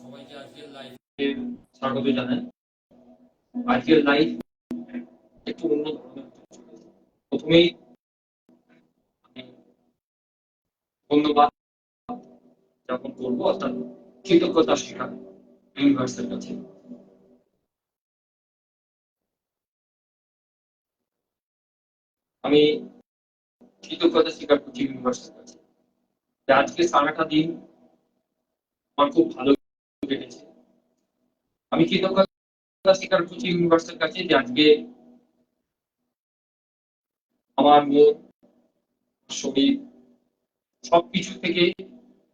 সবাইকে আজকের লাইভে স্বাগত জানাই। আজকের লাইভ একটু অন্য ধরনের। প্রথমেই আমি ধন্যবাদ জ্ঞাপন করবো, অর্থাৎ কৃতজ্ঞতা স্বীকার ইউনিভার্সের কাছে। আমি কৃতজ্ঞতা স্বীকার করছি ইউনিভার্সের কাছে। আজকে সারাটা দিন আমার খুব ভালো কেটেছে। আমি কৃতজ্ঞতা স্বীকার করছি ইউনিভার্সের কাছে যে আজকে আমার মন, শরীর সবকিছু থেকে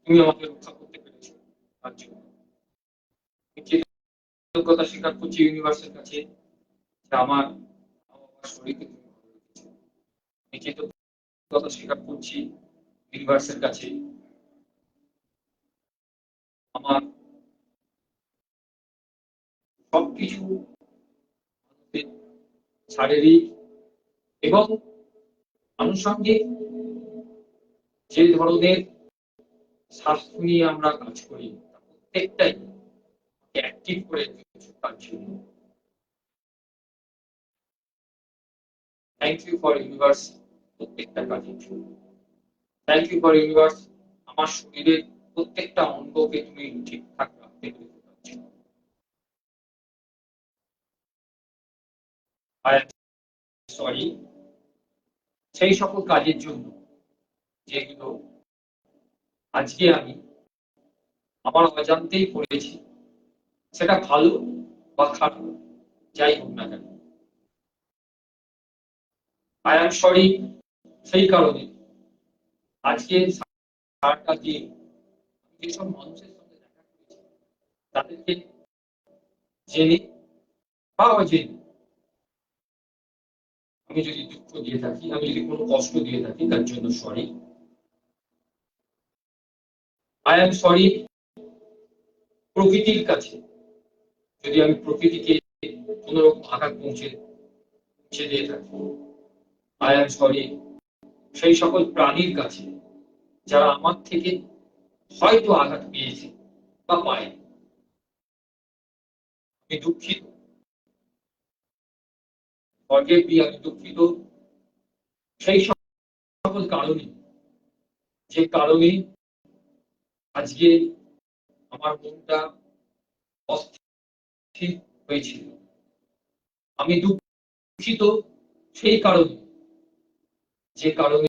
তুমি আমাকে রক্ষা করতে পেরেছো। তার জন্য কৃতজ্ঞতা স্বীকার করছি ইউনিভার্সের কাছে যে আমার শরীরকে তুমি ভালো রেখেছো। আমি কৃতজ্ঞতা স্বীকার করছি ইউনিভার্সের কাছে আমার সবকিছু শারীরিক এবং আনুষঙ্গিক যে ধরনের স্বাস্থ্য নিয়ে আমরা কাজ করি প্রত্যেকটাই অ্যাক্টিভ করে দিয়েছো। তার জন্য থ্যাংক ইউ ফর ইউনিভার্স প্রত্যেকটা কাজের জন্য। থ্যাংক ইউ ফর ইউনিভার্স আমার শরীরের প্রত্যেকটা অঙ্গকে তুমি ঠিকঠাক রাখতে পেরেছো। তার জন্য আই এম সরি সেই সকল কাজের জন্য যেগুলো আজকে আমি আমার অজান্তেই করেছি, সেটা ভালো বা খারাপ যাই হোক না কেন। আই এম সরি সেই কারণে আজকে সারাটা দিন যেসব মানুষের সঙ্গে দেখা করেছি তাদেরকে জেনে বা অজেনে আমি যদি দুঃখ দিয়ে থাকি, আমি যদি কোনো কষ্ট দিয়ে থাকি, তার জন্য সরি। আই এম সরি প্রকৃতির কাছে যদি আমি প্রকৃতিকে কোন রকম আঘাত পৌঁছে দিয়ে থাকি। আই এম সরি সেই সকল প্রাণীর কাছে যারা আমার থেকে হয়তো আঘাত পেয়েছে বা পায়নি। আমি দুঃখিত, আমি দুঃখিত সেই সকল কারণে যে কারণে আজকে আমার মনটা অস্থির হয়েছিল। আমি দুঃখিত সেই কারণে যে কারণে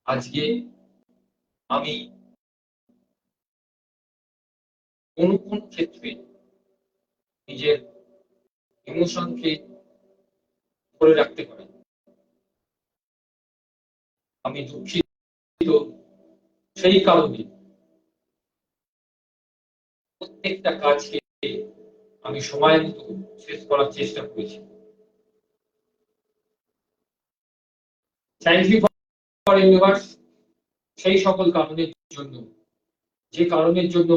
আজকে আমি কোন কোন ক্ষেত্রে নিজের ইমোশনকে ধরে রাখতে পারি। আমি দুঃখিত সেই কারণে প্রত্যেকটা কাজকে আমি সময় মতো শেষ করার চেষ্টা করেছি। থ্যাংক ইউ ফর ইউনিভার্স সেই সকল কারণের জন্য যে কারণের জন্য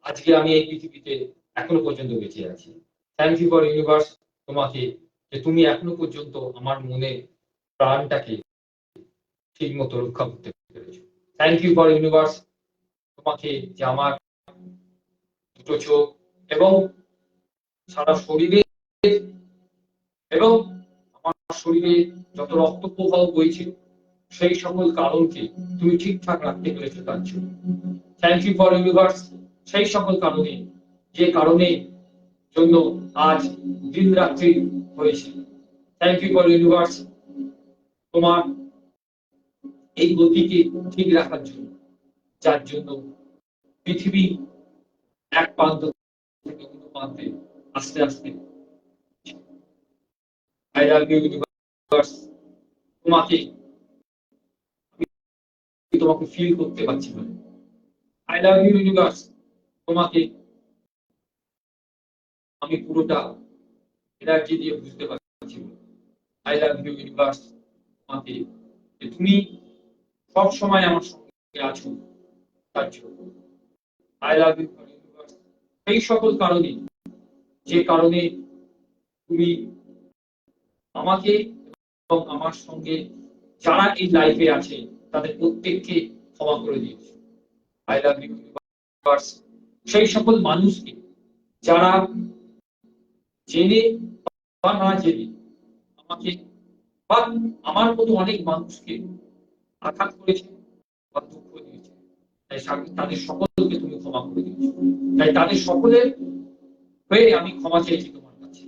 আজকে আমি এই পৃথিবীতে এখনো পর্যন্ত বেঁচে আছি। থ্যাংক ইউ ফর ইউনিভার্স তোমাকে যে তুমি এখনো পর্যন্ত আমার মনে প্রাণটাকে ঠিক মতো রক্ষা করতে পেরেছো। থ্যাংক ইউ ফর ইউনিভার্স তোমাকে যে আমার দুটো চোখ এবং সারা শরীরে এবং আমার শরীরে যত রক্ত প্রবাহ বইছে সেই সকল কারণকে তুমি ঠিকঠাক রাখতে পেরেছো। তার জন্য থ্যাংক ইউ ফর ইউনিভার্স সেই সকল কারণে যে কারণে জন্য আজ দিন রাত্রি হয়েছে। থ্যাংক ইউ ফর ইউনিভার্স তোমার এই গতিকে ঠিক রাখার জন্য, যার জন্য পৃথিবী এক প্রান্ত থেকে অন্য প্রান্তে আস্তে আস্তে। আই লাভ ইউ ইউনিভার্স তোমাকে তোমাকে ফিল করতে পারছি না। আই লাভ ইউ ইউনিভার্স তোমাকে আমি পুরোটা এনার্জি দিয়ে বুঝতে পারছি। আই লাভ ইউ ইউনিভার্স তোমাকে তুমি সব সময় আমার সঙ্গে আছো। তার জন্য আই লাভ ইউ ইউনিভার্স এই সকল কারণে যে কারণে তুমি আমাকে এবং আমার সঙ্গে যারা এই লাইফে আছে তাদের প্রত্যেককে ক্ষমা করে দিয়েছো। আই লাভ ইউ ইউনিভার্স সেই সকল মানুষকে যারা জেনে বা না জেনে আমাকে বা আমার মতো অনেক মানুষকে আঘাত করেছে বা দুঃখ দিয়েছে, তাই তাদের সকলকে তুমি ক্ষমা করে দিয়েছো। তাই তাদের সকলের হয়ে আমি ক্ষমা চাইছি তোমার কাছে।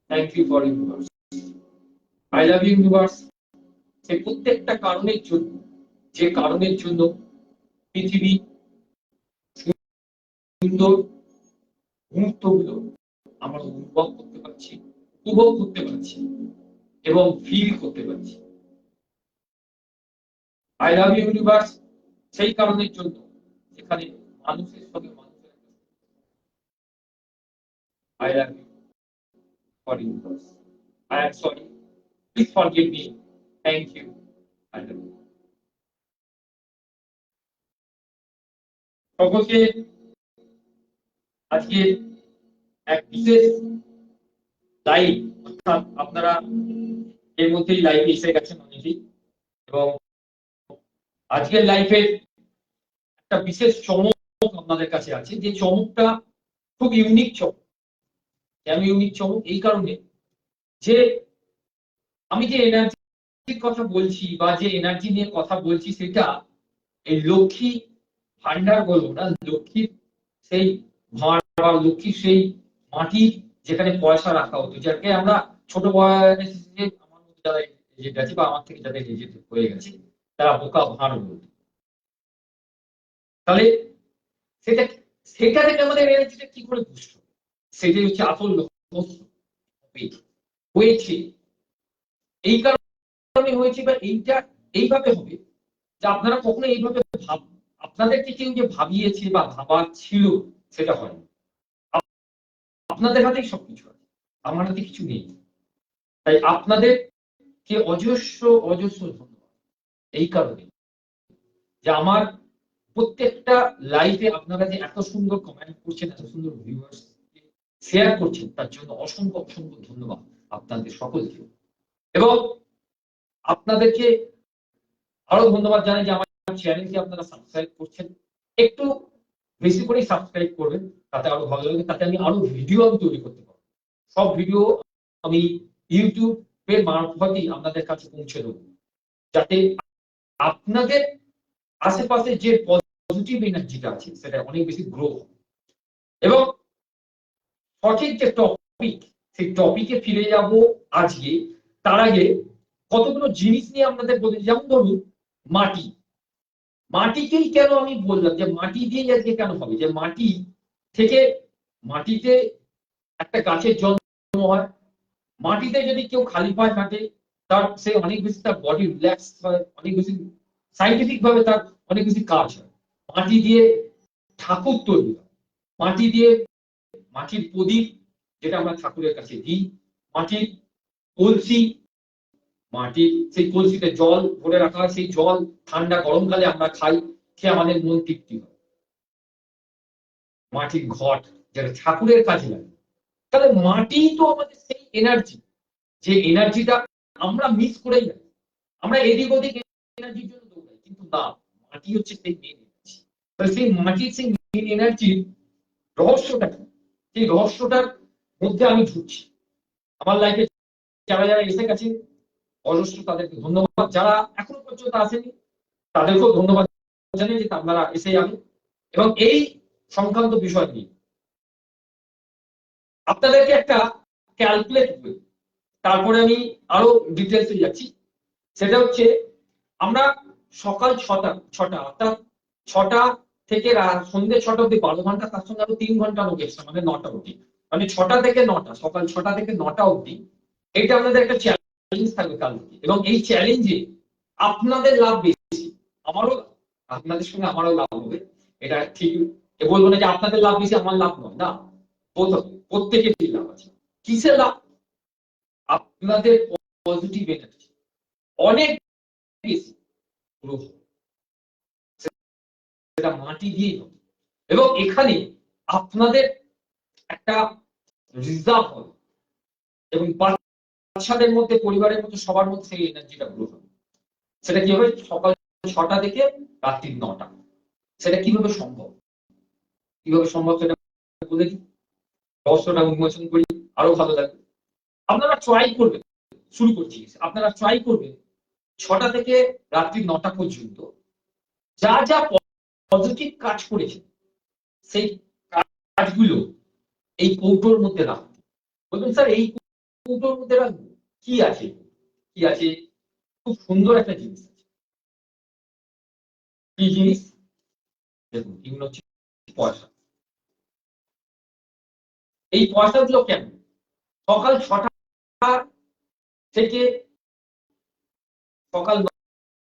Thank you for universe. I love you universe. সেই প্রত্যেকটা কারণের জন্য, যে কারণের জন্য পৃথিবী সুন্দর মুহূর্তগুলো আমরা অনুভব করতে পারছি, উপভোগ করতে পারছি এবং ফিল করতে পারছি। আই লাভ ইউ ইউনিভার্স সেই কারণের জন্য যেখানে মানুষের সঙ্গে মানুষের, I love you for universe. I am sorry, please forgive me, thank you, I love you. সকলকে আজকে এক বিশেষ লাইভ, অর্থাৎ আপনারা এর মধ্যেই লাইভে এসে গেছেন অনেকেই, এবং আজকের লাইফের একটা বিশেষ চমক আপনাদের কাছে আছে, যে চমকটা খুব ইউনিক চমক। কেন ইউনিক চমক? এই কারণে যে আমি যে এনার্জির কথা বলছি বা যে এনার্জি নিয়ে কথা বলছি, সেটা এই লক্ষ্মী ভান্ডার বলবো না, লক্ষ্মীর সেই ভাঁড় বা লক্ষ্মীর সেই মাটি যেখানে পয়সা রাখা হতো, যাকে আমরা ছোট বয়সে, আমার মধ্যে যারা এজেন্ট আছে বা আমার থেকে যাদের এজেন্ট হয়ে গেছে, তারা বোকা ভাঁড় বলতো। তাহলে সেটা সেটা থেকে আমাদের এনার্জিটা কি করে বুঝতে হবে, সেটাই হচ্ছে আসল রহস্য। হয়েছে এই কারণে হয়েছে, বা এইটা এইভাবে হবে যে আপনারা কখনো এইভাবে আপনাদেরকে কেউ যে ভাবিয়েছে বা ভাবার ছিল, সেটা হয়নি। আপনাদের হাতেই সবকিছু আছে, আমার হাতে কিছু নেই। তাই আপনাদেরকে অজস্র অজস্র ধন্যবাদ এই কারণে যে আমার প্রত্যেকটা লাইফে আপনারা যে এত সুন্দর কমেন্ট করছেন, এত সুন্দর ভিউয়ার্স শেয়ার করছেন, তার জন্য অসংখ্য অসংখ্য ধন্যবাদ আপনাদের সকলকে। এবং আপনাদেরকে আরো ধন্যবাদ জানাই যে আমার চ্যানেলকে আপনারা সাবস্ক্রাইব করছেন। একটু বেশি করে সাবস্ক্রাইব করবেন, তাতে আরো ভালো লাগবে, তাতে আমি আরো ভিডিও তৈরি করতে পারবো। সব ভিডিও আমি ইউটিউবের মারফতই আপনাদের কাছে পৌঁছে দেবো, যাতে আপনাদের আশেপাশে যে পজিটিভ এনার্জিটা আছে সেটা অনেক বেশি গ্রো হবে। এবং সঠিক যে টপিক, সেই টপিকে ফিরে যাব আজকে। তার আগে কতগুলো জিনিস নিয়ে আপনাদের বলি। যেমন ধরুন মাটি, মাটিকেই কেন আমি বললাম যে মাটি দিয়ে আজকে কেন হবে, যে মাটি থেকে, মাটিতে একটা গাছের জন্ম হয়, মাটিতে যদি কেউ খালি পায়ে হাঁটে, তার সে অনেক বেশি, তার বডি রিল্যাক্স হয়, অনেক বেশি সাইন্টিফিক ভাবে তার অনেক বেশি কাজ হয়। মাটি দিয়ে ঠাকুর তৈরি হয়, মাটি দিয়ে মাটির প্রদীপ যেটা আমরা ঠাকুরের কাছে দিই, মাটির কলসি, মাটির সেই কলসিতে জল ভরে রাখা হয়, সেই জল ঠান্ডা গরমকালে আমরা খাই, খেয়ে আমাদের মন তৃপ্তি হয়। মাটির ঘট যেটা ঠাকুরের কাজে লাগে। তাহলে মাটি তো আমাদের সেই এনার্জি, যে এনার্জিটা আমরা মিস করে যাই। আমরা এদিক ওদিক এনার্জির জন্য দৌড়াই, কিন্তু না, মাটি হচ্ছে সেই মেন এনার্জি। তাহলে সেই মাটির সেই মেন এনার্জির রহস্যটা কি, সেই রহস্যটার মধ্যে আমি ঢুকছি। আমার লাইফে যারা যারা এসে গেছে অজস্র, তাদেরকে ধন্যবাদ। যারা এখনো পর্যন্ত আসেনি তাদেরকেও ধন্যবাদ জানাই যে আপনারা এসে যাবেন। এবং এই সংক্রান্ত বিষয় নিয়ে আপনাদেরকে একটা ক্যালকুলেট করি, তারপরে আমি আরো ডিটেলসে যাচ্ছি। সেটা হচ্ছে আমরা সকাল ছটা অর্থাৎ ছটা থেকে সন্ধ্যে 6টা অব্দি 12 ঘন্টা, তার সঙ্গে আরো 3 ঘন্টা লোক এক্সট্রা, মানে 9টা অব্দি, মানে 6টা থেকে 9টা, সকাল 6টা থেকে 9টা অব্দি। এটা আমাদের একটা চ্যালেঞ্জ থাকবে কাল থেকে। এবং এই চ্যালেঞ্জে আপনাদের লাভ বেশি, আমারও, আপনাদের সঙ্গে আমারও লাভ হবে। এটা ঠিক বলবো না যে আপনাদের লাভ বেশি আমার লাভ নয়, না, প্রত্যেকেরই লাভ আছে। কিসের লাভ? আপনাদের পজিটিভ এনার্জি অনেক বেশি গ্রো হবে, সেটা মাটি দিয়েই হবে। এবং এখানে আপনাদের একটা রিজার্ভ হবে, এবং বাচ্চাদের মধ্যে, পরিবারের মধ্যে, সবার মধ্যে সেই এনার্জিটা গ্রো হবে। সেটা কি হবে? সকাল 6টা থেকে রাত্রি 9টা। সেটা কিভাবে সম্ভব? কিভাবে সম্ভব সেটা বলে দিই, রহস্যটা উন্মোচন করি, আরো ভালো লাগবে। আপনারা ট্রাই করবেন, শুরু করছি, আপনারা ট্রাই করবেন 6টা থেকে রাত্রি 9টা পর্যন্ত যা যা পজিটিভ কাজ করেছে সেই কাজগুলো এই কৌটোর মধ্যে রাখুন। বলবেন স্যার এই কৌটোর মধ্যে রাখবো, কি আছে? কি আছে? খুব সুন্দর একটা জিনিস আছে। কি জিনিস? দেখুন, এগুলো হচ্ছে পয়সা। এই পয়সাগুলো কেন? সকাল 6টা থেকে সকাল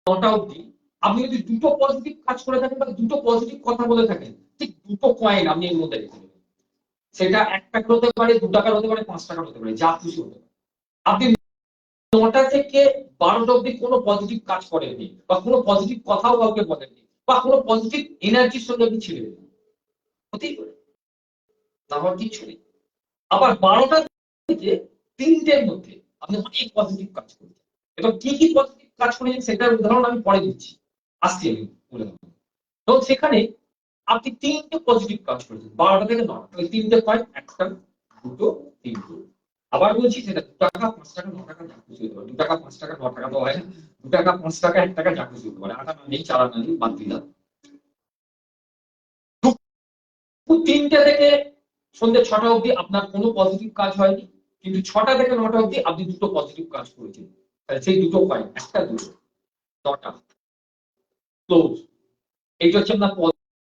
9টা অবধি আপনি যদি দুটো পজিটিভ কাজ করে থাকেন বা দুটো পজিটিভ কথা বলে থাকেন, ঠিক দুটো কয়েন আপনি এর মধ্যে রেখে দেবেন। সেটা 1 টাকার হতে পারে, 2 টাকার হতে পারে, 5 টাকার হতে পারে, যা খুশি হতে পারে। আপনি 9টা থেকে 12টা অবধি কোনো পজিটিভ কাজ করেননি বা কোনো পজিটিভ কথাও কাউকে বলেননি বা কোনো পজিটিভ এনার্জির সঙ্গে আপনি ছিলেন, হতেই পারে, না হওয়ার কিছু নেই। আবার 12টা থেকে 3টের মধ্যে আপনি অনেক পজিটিভ কাজ করেছেন এবং কি কি পজিটিভ কাজ করেছেন সেটার উদাহরণ আমি পরে দিচ্ছি, আসছি আমি বলে দেবো। তো সেখানে আপনি 3টে পজিটিভ কাজ করেছেন 12টা থেকে 9টা, ওই 3টে পয়েন্ট, 1টা, 2টো, 3টো। আবার বলছি, সেটা 2 টাকা, 5 টাকা, 9 টাকা, যা খুশি হতে পারে। 2 টাকা, 5 টাকা, 9 টাকা তো হয় না। 2 টাকা, 5 টাকা, 1 টাকা, যা খুশি হতে পারে। আটা না নেই, চালা না নেই, বাদ দিলাম। 3টে থেকে সন্ধ্যে 6টা অবধি আপনার কোনো পজিটিভ কাজ হয়নি, কিন্তু 6টা থেকে 9টা অবধি আপনি দুটো পজিটিভ কাজ করেছেন। সেই দুটো পয়েন্ট, 1টা, 2টো, 9টা ক্লোজ। এইটা হচ্ছে আপনার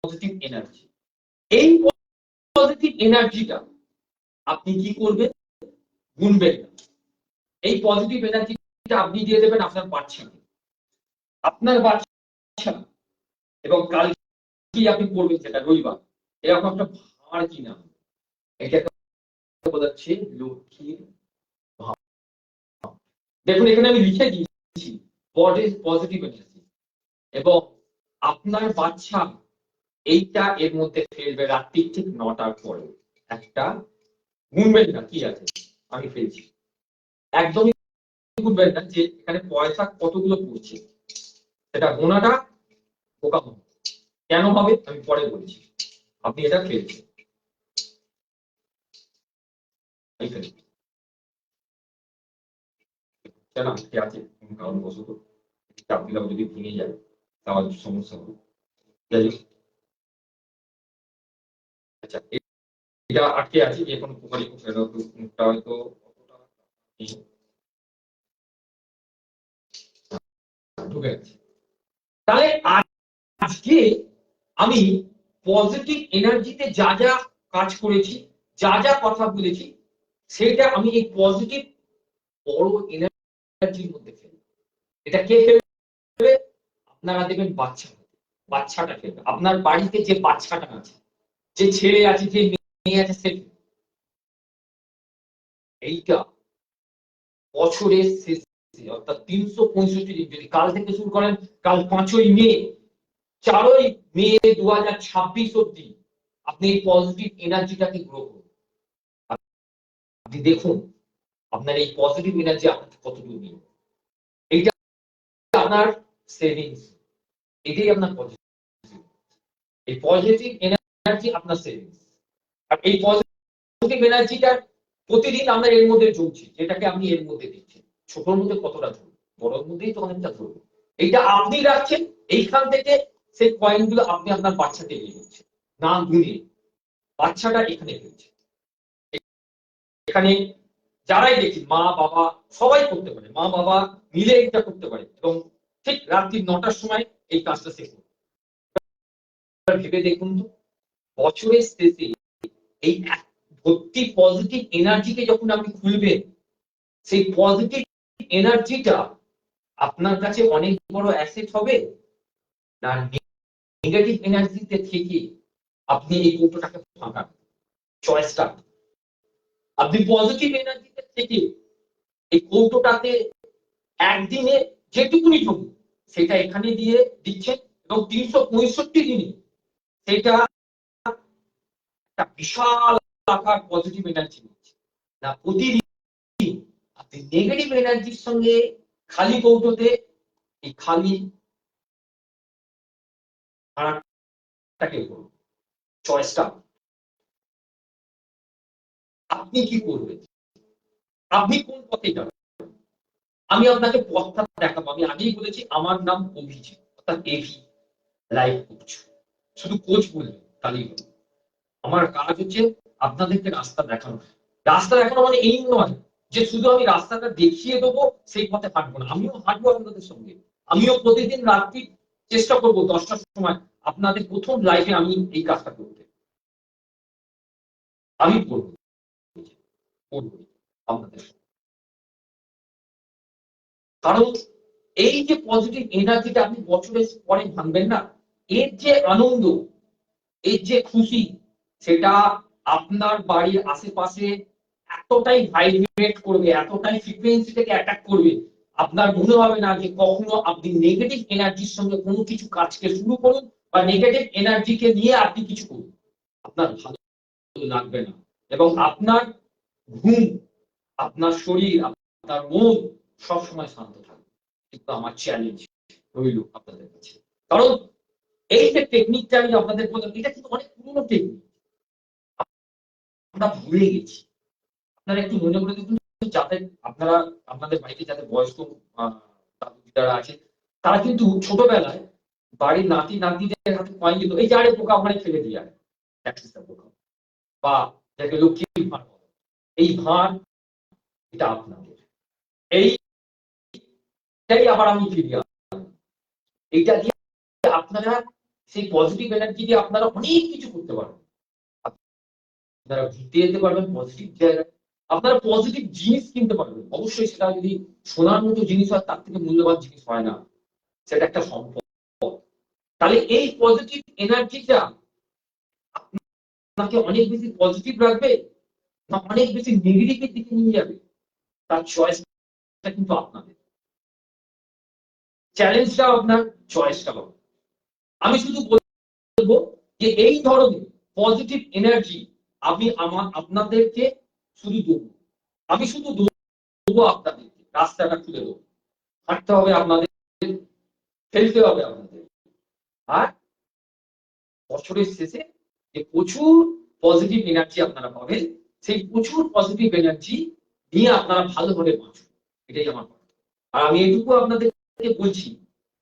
পজিটিভ এনার্জি। এই পজিটিভ এনার্জিটা আপনি কি করবেন? গুনবেন না। এই পজিটিভ এনার্জিটা আপনি দিয়ে দেবেন আপনার বাচ্চাকে। আপনার বাচ্চা, এবং কালকে আপনি করবেন যেটা রবিবার, এরকম একটা ভার কিনা, এটা বোঝাচ্ছে লক্ষ্মীর ভাব। দেখুন, এখানে আমি লিখে দিয়েছি বডির পজিটিভ এনার্জি, এবং আপনার বাচ্চা এইটা এর মধ্যে ফেলবে রাত্রি ঠিক 9টার পরে। একটা গুনবেন না কি আছে, আমি ফেলছি, একদমই গুনবেন না যে এখানে পয়সা কতগুলো পড়ছে, সেটা গোনাটা বোকা হবে। কেন হবে আমি পরে বলছি। আপনি এটা ফেলছেন, কেন আটকে আছে কোন কারণবশত, চাপ দিলাম, যদি ভেঙে যায় তাহলে সমস্যা হবে। যাই হোক, আচ্ছা, এটা আটকে আছে, যে কোনো প্রকারই মুখটা হয়তো ঢুকে গেছে। তাহলে আজকে আমি পজিটিভ এনার্জিতে যা যা কাজ করেছি, যা যা কথা বলেছি, সেটা আমি এই পজিটিভ বড় এনার্জির মধ্যে ফেলবো। এটা কে ফেলবে? আপনারা দেখবেন বাচ্চাটা ফেলবে। আপনার বাড়িতে যে বাচ্চাটা আছে, যে ছেলে আছে, যে মেয়ে আছে, সে এইটা বছরের শেষে, অর্থাৎ 365 দিন, যদি কাল থেকে শুরু করেন, কাল 5ই মে, 4ই মে 2026 অব্দি আপনি এই পজিটিভ এনার্জিটাকে গ্রো করুন। আপনি দেখুন আপনার এই পজিটিভ এনার্জি আপনাকে কতটুকু নিয়ে, এইটা আপনার সেভিংস, এটাই আপনার পজিটিভ। এই পজিটিভ এনার্জি আপনার সেভিংস। আর এই পজিটিভ এনার্জিটা প্রতিদিন আমরা এর মধ্যে ঢুকছি, যেটাকে আপনি এর মধ্যে দিচ্ছেন। ছোটর মধ্যে কতটা ঢুকবে, বড়র মধ্যেই তো অনেকটা ঢুকবে। এইটা আপনি রাখছেন, এইখান থেকে সেই কয়েনগুলো আপনি আপনার বাচ্চাকে দিয়ে দিচ্ছেন, না গুনে। বাচ্চাটা এখানে ফেলছে। এখানে যারাই দেখি, মা বাবা সবাই করতে পারে, মা বাবা মিলে এটা করতে পারে, এবং ঠিক রাত্রি 9টার সময় এই কাজটা শেষ করবে। ভেবে দেখুন তো, বছরের শেষে এই ভর্তি পজিটিভ এনার্জিকে যখন আপনি খুলবেন, সেই পজিটিভ এনার্জিটা আপনার কাছে অনেক বড় অ্যাসেট হবে, না নেগেটিভ এনার্জিতে থেকে আপনি এই কৌটোটাকে ফাঁকান। চয়েসটা আপনি পজিটিভ এনার্জিতে থেকে এই কৌটোটাতে একদিনে যেটুকুনি ঢুকুন সেটা এখানে দিয়ে দিচ্ছেন, এবং 365 দিনে সেটা একটা বিশাল আকার পজিটিভ এনার্জি হচ্ছে। না প্রতিদিন আপনি নেগেটিভ এনার্জির সঙ্গে খালি কৌটোতে এই খালি ভাড়াটাকে করুন। চয়েসটা আপনি কি করবেন, আপনি কোন পথে যাবেন। আমি আপনাকে পথটা দেখাবো। আমি আগেই বলেছি আমার নাম অভিজিৎ, অর্থাৎ এভি লাইফ কোচ। শুধু কোচ বলবেন তাহলেই হলো। আমার কাজ হচ্ছে আপনাদেরকে রাস্তা দেখানো। রাস্তা দেখানো মানে এই নয় যে শুধু আমি রাস্তাটা দেখিয়ে দেবো সেই পথে হাঁটবো না, আমিও হাঁটবো আপনাদের সঙ্গে। আমিও প্রতিদিন রাত্রি চেষ্টা করবো 10টার সময় আপনাদের প্রথম লাইফে আমি এই কাজটা করতে। আমি করবো করবো আপনাদের সঙ্গে। কারণ এই যে পজিটিভ এনার্জিটা আপনি বছরের পরে ভাঙবেন না, এর যে আনন্দ, এর যে খুশি, সেটা আপনার বাড়ির আশেপাশে এতটাই ভাইব্রেট করবে, এতটাই ফ্রিকোয়েন্সিটাকে অ্যাটাক করবে, আপনার মনে হবে না যে কখনো আপনি নেগেটিভ এনার্জির সঙ্গে কোনো কিছু কাজকে শুরু করুন বা নেগেটিভ এনার্জিকে নিয়ে আপনি কিছু করুন, আপনার ভালো লাগবে না। এবং আপনার ঘুম, আপনার শরীর, আপনার মন সবসময় শান্ত থাকবে। কিন্তু আমার চ্যালেঞ্জ রইল আপনাদের কাছে। কারণ এই যে টেকনিকটা আমি আপনাদের বললাম, এটা কিন্তু অনেক পুরনো টেকনিক, আমরা ভুলে গেছি। আপনারা একটু মনে করে দেখুন, যাদের আপনারা আপনাদের বাড়িতে যাদের বয়স্ক দাদু দিদারা আছে, তারা কিন্তু ছোটবেলায় বাড়ির নাতি নাতনিদের হাতে কয়েন দিত, এই যে আরে পোকা ওখানে ফেলে দিয়ে আয়, পোকা, বা যাকে লক্ষ্মীর ভাঁড় বলে, এই ভাঁড় এটা আপনাদের, এইটাই আবার আমি ফিরিয়ে আনবো। এইটা দিয়ে আপনারা সেই পজিটিভ এনার্জি দিয়ে আপনারা অনেক কিছু করতে পারবেন। আপনারা ঘুরতে যেতে পারবেন পজিটিভ জায়গায়, আপনারা পজিটিভ জিনিস কিনতে পারবেন। অবশ্যই সেটা যদি সোনার মতো জিনিস হয়, তার থেকে মূল্যবান জিনিস হয় না, সেটা একটা সম্পদ। তাহলে এই পজিটিভ এনার্জিটা আপনাকে অনেক বেশি পজিটিভ রাখবে না অনেক বেশি নেগেটিভের দিকে নিয়ে যাবে, তার চয়েসটা কিন্তু আপনাদের। চ্যালেঞ্জটাও আপনার, চয়েসটাও। আমি শুধু বলবো যে এই ধরনের পজিটিভ এনার্জি আমি আপনাদেরকে শুধু দেবো, আমি শুধু দেবো আপনাদেরকে, রাস্তাটা খুলে দেবো। হাঁটতে হবে আপনাদের, ফেলতে হবে আপনাদের। আর বছরের শেষে যে প্রচুর পজিটিভ এনার্জি আপনারা পাবেন, সেই প্রচুর পজিটিভ এনার্জি নিয়ে আপনারা ভালোভাবে বাঁচুন, এটাই আমার কথা। আর আমি এইটুকু আপনাদেরকে বলছি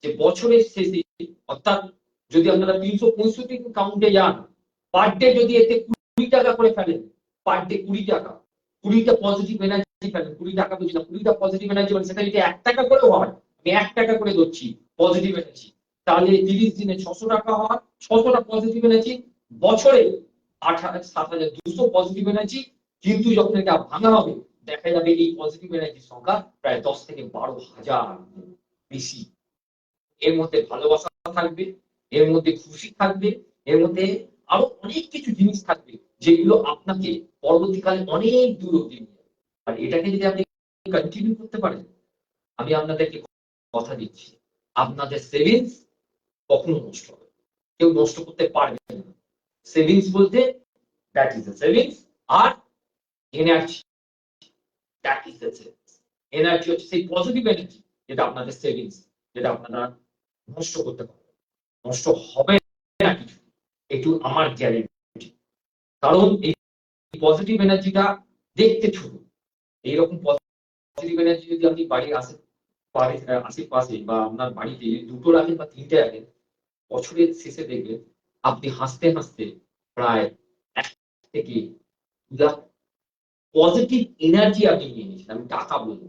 যে বছরের শেষে, অর্থাৎ যদি আপনারা 365 কাউন্টে যান, পার ডে যদি এতে 20 টাকা করে ফেলেন, পার ডে 20 টাকা, 20টা পজিটিভ এনার্জি ফেলেন, 20 টাকা বুঝলাম, 20টা পজিটিভ এনার্জি মানে সেটা যদি 1 টাকা করেও হয়, আমি 1 টাকা করে ধরছি পজিটিভ এনার্জি, তাহলে 30 দিনে 600 টাকা হয়, 600টা পজিটিভ এনার্জি, বছরে 7,200 পজিটিভ এনার্জি। কিন্তু যখন এটা ভাঙা হবে, দেখা যাবে এই পজিটিভ এনার্জির সংখ্যা প্রায় 10 থেকে 12,000 বেশি। এর মধ্যে ভালোবাসা থাকবে, এর মধ্যে খুশি থাকবে, এর মধ্যে আরো অনেক কিছু জিনিস থাকবে যেগুলো আপনাকে পরবর্তীকালে অনেক দূর অব্দি নিয়ে যাবে। আর এটাকে যদি আপনি কন্টিনিউ করতে পারেন, আমি আপনাদেরকে কথা দিচ্ছি, আপনাদের সেভিংস কখনো নষ্ট হবে, কেউ নষ্ট করতে পারবে না। সেভিংস বলতে দ্যাট ইজ দ্য সেভিংস, আর energy, that is the savings. Energy হচ্ছে সেই পজিটিভ এনার্জি যেটা আপনাদের সেভিংস, যেটা আপনারা নষ্ট করতে পারবেন, নষ্ট হবে না কিছু, একটু আমার গ্যারেন্টি। কারণ এই পজিটিভ এনার্জিটা দেখতে ছোট, এইরকম পজিটিভ এনার্জি যদি আপনি বাড়ির আশেপাশে বা আপনার বাড়িতে 2টো রাখেন বা 3টে রাখেন, বছরের শেষে দেখবেন আপনি হাসতে হাসতে প্রায় 1 থেকে 2 লাখ পজিটিভ এনার্জি আপনি নিয়ে নিয়েছেন। আমি টাকা বলবো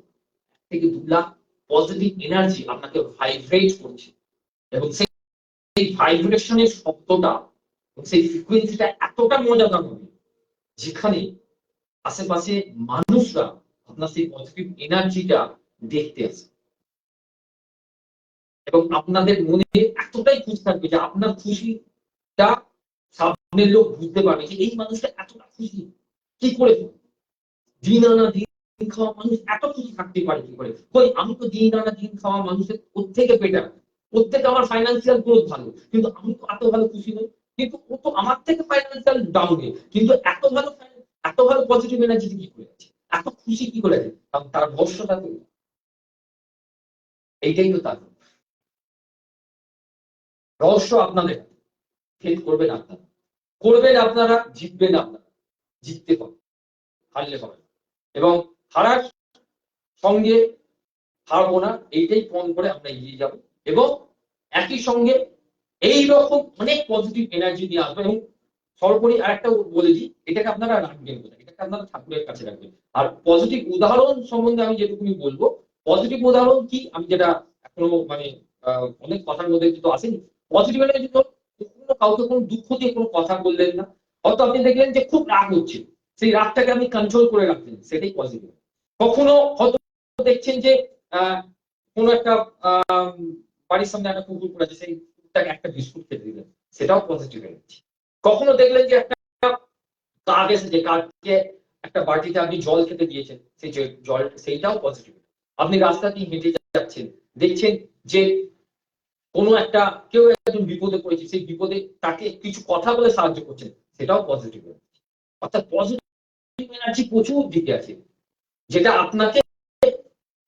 1 থেকে 2 লাখ পজিটিভ এনার্জি আপনাকে ভাইব্রেট করছে, এবং সেই ভাইব্রেশনের শব্দটা, সেই ফ্রিকোয়েন্সিটা এতটা মজাদার হবে, যেখানে আশেপাশে মানুষরা আপনার সেই পজিটিভ এনার্জিটা দেখতে আসে, এবং আপনাদের মনে এতটাই খুশি থাকবে যে আপনার খুশিটা সামনের লোক বুঝতে পারবে যে এই মানুষটা এতটা খুশি কি করে, দিন আনা দিন খাওয়া মানুষ এত খুশি থাকতে পারে কি করে। কই আমি তো দিন আনা দিন খাওয়া মানুষের প্রত্যেকে বেটার, প্রত্যেকে আমার ফাইন্যান্সিয়াল গ্রোথ ভালো, কিন্তু আমি তো এত ভালো খুশি নই। কিন্তু ও তো আমার থেকে ফাইন্যান্সিয়াল ডাউনে, কিন্তু এত ভালো পজিটিভ এনার্জি কি করে আছে, এত খুশি কি করে আছে, কারণ তার ভরসাটা তো এইটাই তো তার রহস্য। আপনাদের ফেল করবেন আপনারা, করবেন আপনারা, জিতবেন আপনারা। জিততে হবে, হারলে হবে না। এবং হারার সঙ্গে হারবো না, এইটাই পণ করে আমরা এগিয়ে যাব। এবং একই সঙ্গে এইরকম অনেক পজিটিভ এনার্জি নিয়ে আসবে। এবং সর্বোপরি আরেকটা বলে দিই, এটাকে আপনারা রাখবেন কোথায়? এটাকে আপনারা ঠাকুরের কাছে রাখবেন। আর পজিটিভ উদাহরণ সম্বন্ধে আমি যেটুকুনি বলবো, পজিটিভ উদাহরণ কি, আমি যেটা এখনো মানে অনেক কথার মধ্যে কিন্তু আসেনি। পজিটিভ এনার্জি তো কখনো কাউকে কোনো দুঃখ দিয়ে কোনো কথা বললেন না, হয়তো আপনি দেখলেন যে খুব রাগ হচ্ছে, সেই রাগটাকে আপনি কন্ট্রোল করে রাখলেন, সেটাই পজিটিভ। কখনো হয়তো দেখছেন যে কোনো একটা বাড়ির সামনে একটা কুকুর পড়ে আছে, সেই কুকুরটাকে একটা বিস্কুট খেতে দিলেন, সেটাও পজিটিভ এনার্জি। কখনো দেখলেন যে একটা কাক এসেছে, কাককে একটা বাটিতে আপনি জল খেতে দিয়েছেন, সেই জল, সেইটাও পজিটিভ। আপনি রাস্তা দিয়ে হেঁটে যাচ্ছেন, দেখছেন যে কোনো একটা কেউ একজন বিপদে পড়েছে, সেই বিপদে তাকে কিছু কথা বলে সাহায্য করছেন, সেটাও পজিটিভ এনার্জি। অর্থাৎ পজিটিভ এনার্জি প্রচুর দিকে আছে, যেটা আপনাকে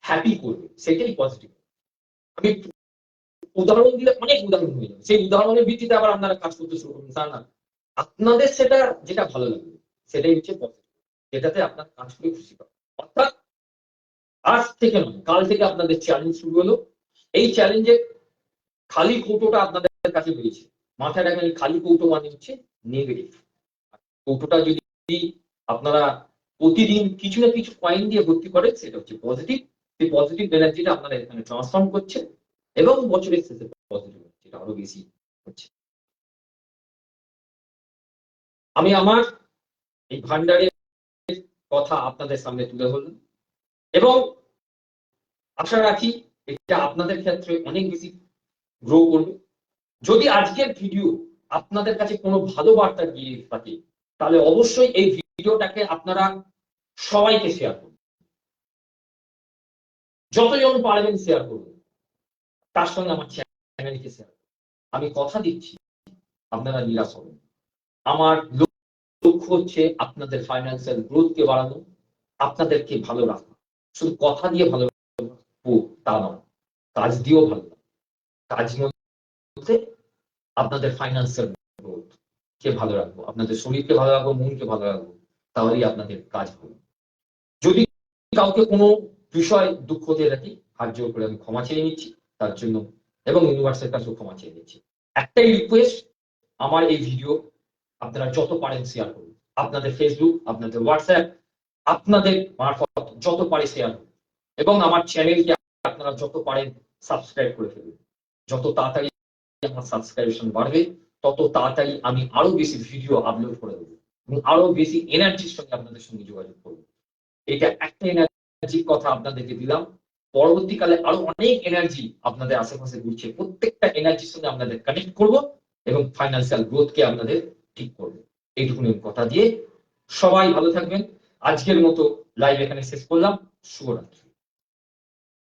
হ্যাপি করবে, সেটাই পজিটিভ। আমি উদাহরণ দিলে অনেক উদাহরণ হয়ে যাবে, সেই উদাহরণের ভিত্তিতে আবার আপনারা কাজ করতে শুরু করবেন, তা না। আপনাদের সেটা যেটা ভালো লাগবে, সেটাই হচ্ছে পজিটিভ, যেটাতে আপনার কাজ করে খুশি পাবে। অর্থাৎ আজ থেকে নয়, কাল থেকে আপনাদের চ্যালেঞ্জ শুরু হলো। এই চ্যালেঞ্জে খালি কৌটোটা আপনাদের কাছে রয়েছে, মাথায় রাখবেন, খালি কৌটো মানে হচ্ছে নেগেটিভ। কৌটোটা যদি আপনারা প্রতিদিন কিছু না কিছু পয়েন্ট দিয়ে ভর্তি করেন, সেটা হচ্ছে পজিটিভ। সেই পজিটিভ এনার্জিটা আপনারা এখানে ট্রান্সফর্ম করছে, এবং বছরের শেষে পজিটিভ এনার্জিটা আরো বেশি হচ্ছে। আমি আমার এই ভান্ডারের কথা আপনাদের সামনে তুলে ধরলাম, এবং আশা রাখি এটা আপনাদের ক্ষেত্রে অনেক বেশি গ্রো করবে। যদি আজকের ভিডিও আপনাদের কাছে কোনো ভালো বার্তা দিয়ে থাকে, তাহলে অবশ্যই এই ভিডিওটাকে আপনারা সবাইকে শেয়ার করুন, যতজন পারবেন শেয়ার করুন, তার সঙ্গে আমার চ্যানেলকে শেয়ার করুন। আমি কথা দিচ্ছি, আপনারা নিরাশ হবেন। আমার লক্ষ্য হচ্ছে আপনাদের ফাইন্যান্সিয়াল গ্রোথকে বাড়ানো, আপনাদেরকে ভালো রাখা। শুধু কথা দিয়ে ভালো রাখবো তা নয়, কাজ দিয়েও ভালো রাখবো। কাজ মধ্যে আপনাদের ফাইন্যান্সিয়াল গ্রোথ কে ভালো রাখবো, আপনাদের শরীরকে ভালো রাখবো, মনকে ভালো রাখবো, তাহলেই আপনাদের কাজ হবে। যদি কাউকে কোনো বিষয় দুঃখ দিয়ে রাখি, হাত জোর করে আমি ক্ষমা চেয়ে নিচ্ছি তার জন্য, এবং ইউনিভার্সের কাছেও ক্ষমা চেয়ে নিচ্ছি। একটাই রিকোয়েস্ট, আমার এই ভিডিও আপনারা যত পারেন শেয়ার করুন, আপনাদের ফেসবুক, আপনাদের হোয়াটসঅ্যাপ, আপনাদের মারফত যত পারে শেয়ার করুন, এবং আমার চ্যানেলকে আপনারা যত পারেন সাবস্ক্রাইব করে ফেলুন। যত তাড়াতাড়ি আমার সাবস্ক্রিপশন বাড়বে, তত তাড়াতাড়ি আমি আরো বেশি ভিডিও আপলোড করে দেবো, এবং আরো বেশি এনার্জির সঙ্গে আপনাদের সঙ্গে যোগাযোগ করবো। এটা একটা এনার্জির কথা আপনাদেরকে দিলাম, পরবর্তীকালে আরো অনেক এনার্জি আপনাদের আশেপাশে ঘুরছে, প্রত্যেকটা এনার্জির সঙ্গে আপনাদের কানেক্ট করব, এবং ফাইন্যান্সিয়াল গ্রোথকে আপনাদের ঠিক করবো। এইটুকুনি কথা দিয়ে সবাই ভালো থাকবেন। আজকের মতো লাইভ এখানে শেষ করলাম। শুভরাত্রি।